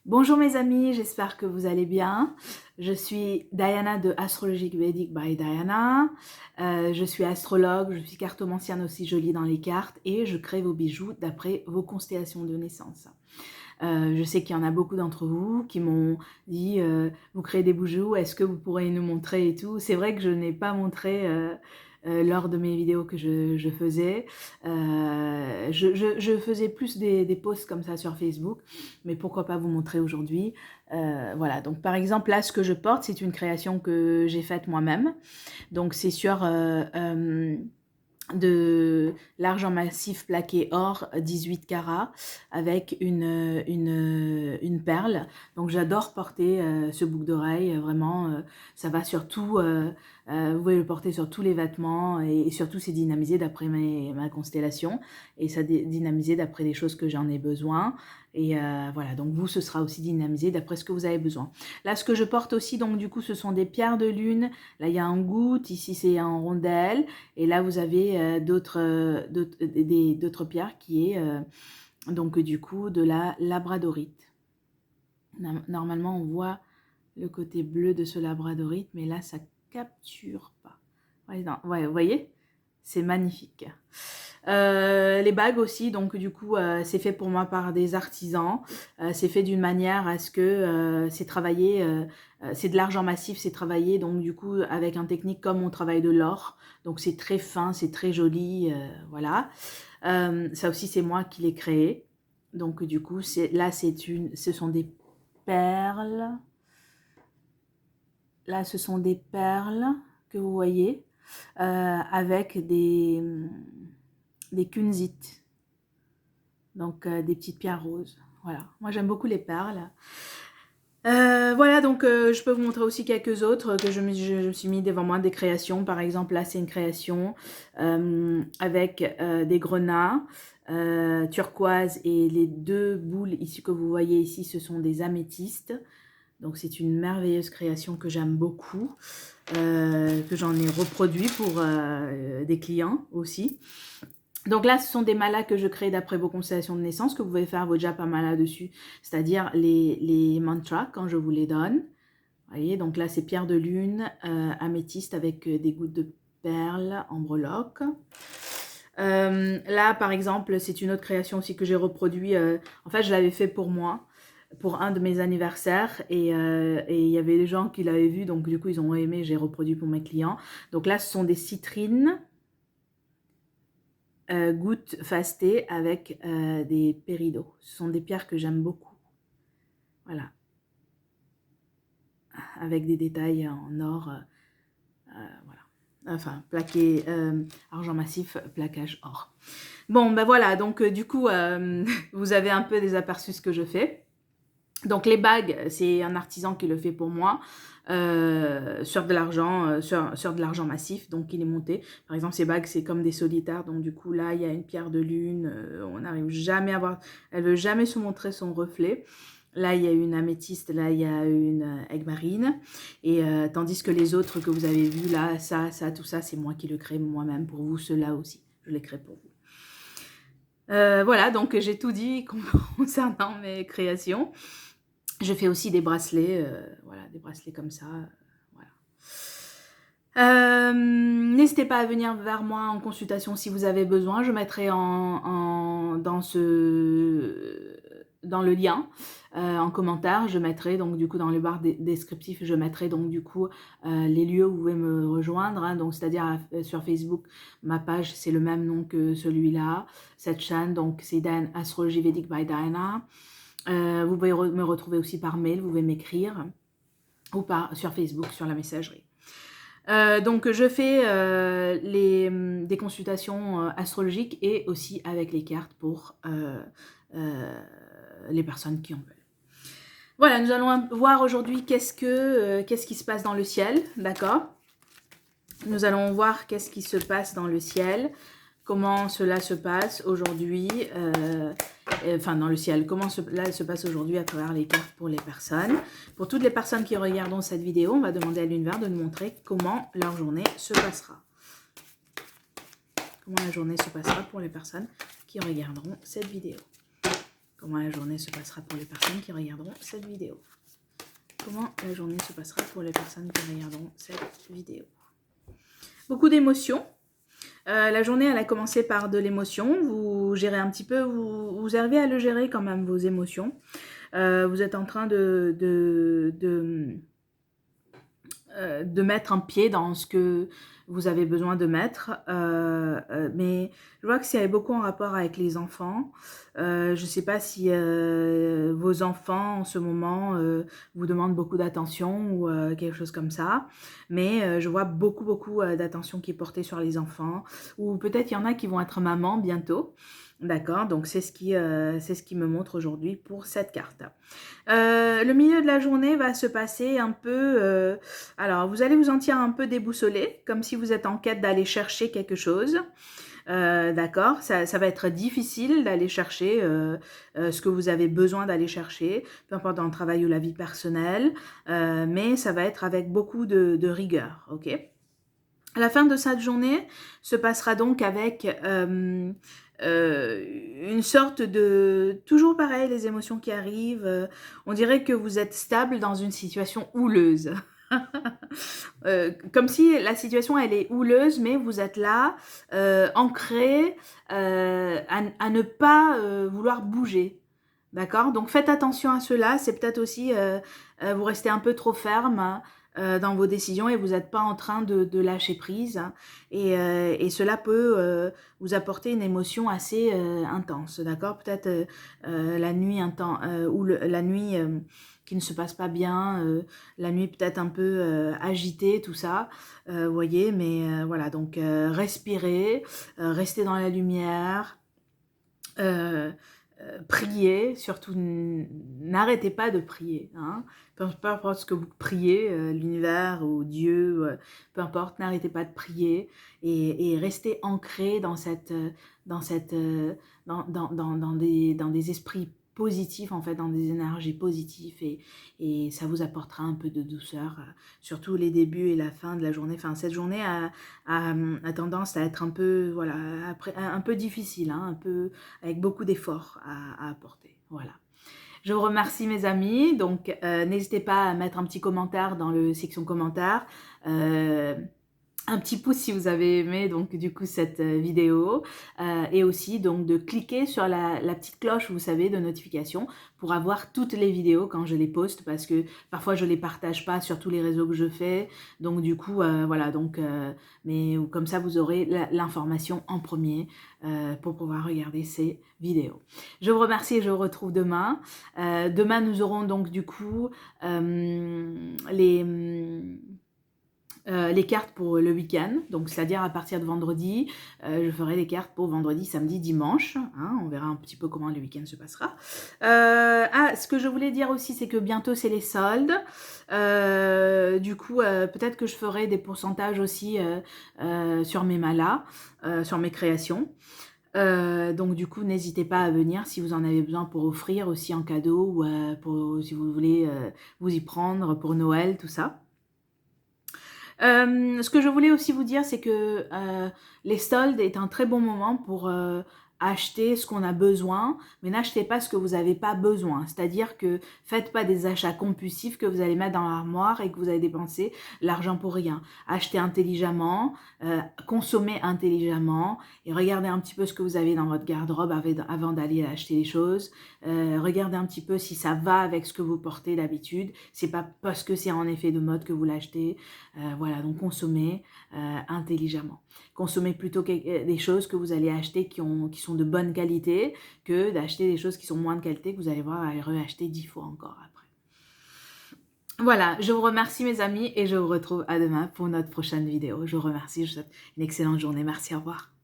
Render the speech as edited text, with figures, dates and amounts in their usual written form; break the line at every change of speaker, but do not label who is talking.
Bonjour mes amis, j'espère que vous allez bien. Je suis Diana de Astrologique Vedic by Diana. Je suis astrologue, je suis cartomancienne aussi, je lis dans les cartes et je crée vos bijoux d'après vos constellations de naissance. Je sais qu'il y en a beaucoup d'entre vous qui m'ont dit vous créez des bijoux, est-ce que vous pourrez nous montrer et tout. C'est vrai que je n'ai pas montré lors de mes vidéos que je faisais. Je faisais plus des posts comme ça sur Facebook, mais pourquoi pas vous montrer aujourd'hui. Voilà, donc par exemple là ce que je porte c'est une création que j'ai faite moi-même. Donc c'est sur de l'argent massif plaqué or 18 carats avec une perle. Donc j'adore porter ce boucle d'oreille, vraiment ça va sur tout, vous pouvez le porter sur tous les vêtements et surtout c'est dynamisé d'après ma constellation et ça dynamisé d'après les choses que j'en ai besoin et voilà, donc vous ce sera aussi dynamisé d'après ce que vous avez besoin. Là ce que je porte aussi donc du coup ce sont des pierres de lune, là il y a un goutte, ici c'est en rondelle et là vous avez d'autres pierres qui est donc du coup de la labradorite. Normalement on voit le côté bleu de ce labradorite mais là ça capture pas. Ouais, non, ouais, vous voyez, c'est magnifique. Les bagues aussi, donc du coup c'est fait pour moi par des artisans, c'est fait d'une manière à ce que c'est travaillé, c'est de l'argent massif, c'est travaillé donc du coup avec un technique comme on travaille de l'or, donc c'est très fin, c'est très joli, voilà. Ça aussi c'est moi qui l'ai créé, donc du coup là ce sont des perles, là ce sont des perles que vous voyez avec des kunzites, donc des petites pierres roses. Voilà, moi j'aime beaucoup les perles. Voilà, donc je peux vous montrer aussi quelques autres que je me suis mis devant moi, des créations. Par exemple, là c'est une création avec des grenats turquoise et les deux boules ici que vous voyez ici, ce sont des améthystes. Donc c'est une merveilleuse création que j'aime beaucoup, que j'en ai reproduit pour des clients aussi. Donc là, ce sont des malas que je crée d'après vos constellations de naissance, que vous pouvez faire vos japa malas dessus, c'est-à-dire les mantras quand je vous les donne. Vous voyez, donc là, c'est pierre de lune, améthyste avec des gouttes de perles en breloque. Là, par exemple, c'est une autre création aussi que j'ai reproduit. En fait, je l'avais fait pour moi, pour un de mes anniversaires, et il y avait des gens qui l'avaient vu, donc du coup, ils ont aimé, j'ai reproduit pour mes clients. Donc là, ce sont des citrines. Gouttes fastées avec des péridots. Ce sont des pierres que j'aime beaucoup. Voilà. Avec des détails en or. Voilà. Enfin, plaqué, argent massif, plaquage or. Bon, ben voilà. Donc, du coup, vous avez un peu des aperçus ce que je fais. Donc les bagues, c'est un artisan qui le fait pour moi, sur de l'argent, sur de l'argent massif, donc il est monté. Par exemple, ces bagues, c'est comme des solitaires, donc du coup là, il y a une pierre de lune, on n'arrive jamais à voir, elle veut jamais se montrer son reflet. Là, il y a une améthyste, là, il y a une aigle marine, et tandis que les autres que vous avez vus, là, ça, tout ça, c'est moi qui le crée moi-même pour vous, ceux-là aussi, je les crée pour vous. Voilà, donc j'ai tout dit concernant mes créations. Je fais aussi des bracelets, voilà, des bracelets comme ça, voilà. N'hésitez pas à venir vers moi en consultation si vous avez besoin. Je mettrai dans le lien en commentaire. Je mettrai donc du coup dans le barre descriptif, je mettrai donc du coup les lieux où vous pouvez me rejoindre. Hein, donc c'est-à-dire sur Facebook, ma page c'est le même nom que celui-là, cette chaîne. Donc c'est Astrologie Vedic by Diana. Vous pouvez me retrouver aussi par mail, vous pouvez m'écrire ou sur Facebook, sur la messagerie. Donc je fais des consultations astrologiques et aussi avec les cartes pour les personnes qui en veulent. Voilà, nous allons voir aujourd'hui qu'est-ce qui se passe dans le ciel, d'accord? Nous allons voir qu'est-ce qui se passe dans le ciel, comment cela se passe aujourd'hui, enfin dans le ciel, comment cela se passe aujourd'hui à travers les cartes pour les personnes. Pour toutes les personnes qui regarderont cette vidéo, on va demander à l'univers de nous montrer comment leur journée se passera. Comment la journée se passera pour les personnes qui regarderont cette vidéo. Comment la journée se passera pour les personnes qui regarderont cette vidéo. Comment la journée se passera pour les personnes qui regarderont cette vidéo. Beaucoup d'émotions. La journée, elle a commencé par de l'émotion. Vous gérez un petit peu, vous arrivez à le gérer quand même, vos émotions. Vous êtes en train de mettre un pied dans ce que vous avez besoin de mettre. Mais je vois que c'est beaucoup en rapport avec les enfants. Je ne sais pas si vos enfants, en ce moment, vous demandent beaucoup d'attention ou quelque chose comme ça. Mais je vois beaucoup d'attention qui est portée sur les enfants. Ou peut-être il y en a qui vont être mamans bientôt. D'accord, donc c'est ce qui me montre aujourd'hui pour cette carte. Le milieu de la journée va se passer un peu... alors, vous allez vous sentir un peu déboussolé, comme si vous êtes en quête d'aller chercher quelque chose. D'accord, ça va être difficile d'aller chercher ce que vous avez besoin d'aller chercher, peu importe dans le travail ou la vie personnelle, mais ça va être avec beaucoup de rigueur, ok ? La fin de cette journée se passera donc avec une sorte de... Toujours pareil, les émotions qui arrivent. On dirait que vous êtes stable dans une situation houleuse. Comme si la situation, elle est houleuse, mais vous êtes là, ancré, à ne pas vouloir bouger. D'accord? Donc faites attention à cela. C'est peut-être aussi, vous restez un peu trop ferme dans vos décisions et vous n'êtes pas en train de lâcher prise. Et cela peut vous apporter une émotion assez intense. D'accord? Peut-être la nuit la nuit qui ne se passe pas bien, la nuit peut-être un peu agitée, tout ça, vous voyez, mais voilà, donc respirez, restez dans la lumière, priez, surtout n'arrêtez pas de prier, hein. Peu importe ce que vous priez, l'univers ou Dieu, peu importe, n'arrêtez pas de prier et restez ancré dans des esprits positifs, en fait, dans des énergies positives et ça vous apportera un peu de douceur, surtout les débuts et la fin de la journée. Enfin, cette journée a tendance à être un peu, voilà, un peu difficile, hein, un peu avec beaucoup d'efforts à apporter. Voilà. Je vous remercie mes amis, donc n'hésitez pas à mettre un petit commentaire dans la section commentaires. Un petit pouce si vous avez aimé donc du coup cette vidéo et aussi donc de cliquer sur la petite cloche, vous savez, de notification pour avoir toutes les vidéos quand je les poste, parce que parfois je les partage pas sur tous les réseaux que je fais, donc du coup voilà, donc mais comme ça vous aurez l'information en premier pour pouvoir regarder ces vidéos. Je vous remercie et je vous retrouve demain. Demain nous aurons donc du coup les cartes pour le week-end, donc c'est-à-dire à partir de vendredi, je ferai les cartes pour vendredi, samedi, dimanche, hein, on verra un petit peu comment le week-end se passera. Ce que je voulais dire aussi, c'est que bientôt c'est les soldes, du coup peut-être que je ferai des pourcentages aussi sur mes malas, sur mes créations. Donc du coup n'hésitez pas à venir si vous en avez besoin pour offrir aussi en cadeau ou si vous voulez vous y prendre pour Noël, tout ça. Ce que je voulais aussi vous dire, c'est que les soldes est un très bon moment pour acheter ce qu'on a besoin, mais n'achetez pas ce que vous n'avez pas besoin. C'est-à-dire que faites pas des achats compulsifs que vous allez mettre dans l'armoire et que vous allez dépenser l'argent pour rien. Achetez intelligemment, consommez intelligemment et regardez un petit peu ce que vous avez dans votre garde-robe avant d'aller acheter les choses. Regardez un petit peu si ça va avec ce que vous portez d'habitude. C'est pas parce que c'est en effet de mode que vous l'achetez. Voilà, donc consommez intelligemment. Consommez plutôt des choses que vous allez acheter qui sont de bonne qualité que d'acheter des choses qui sont moins de qualité que vous allez voir à les reacheter 10 fois encore après. Voilà, je vous remercie mes amis et je vous retrouve à demain pour notre prochaine vidéo. Je vous remercie, je vous souhaite une excellente journée. Merci, au revoir.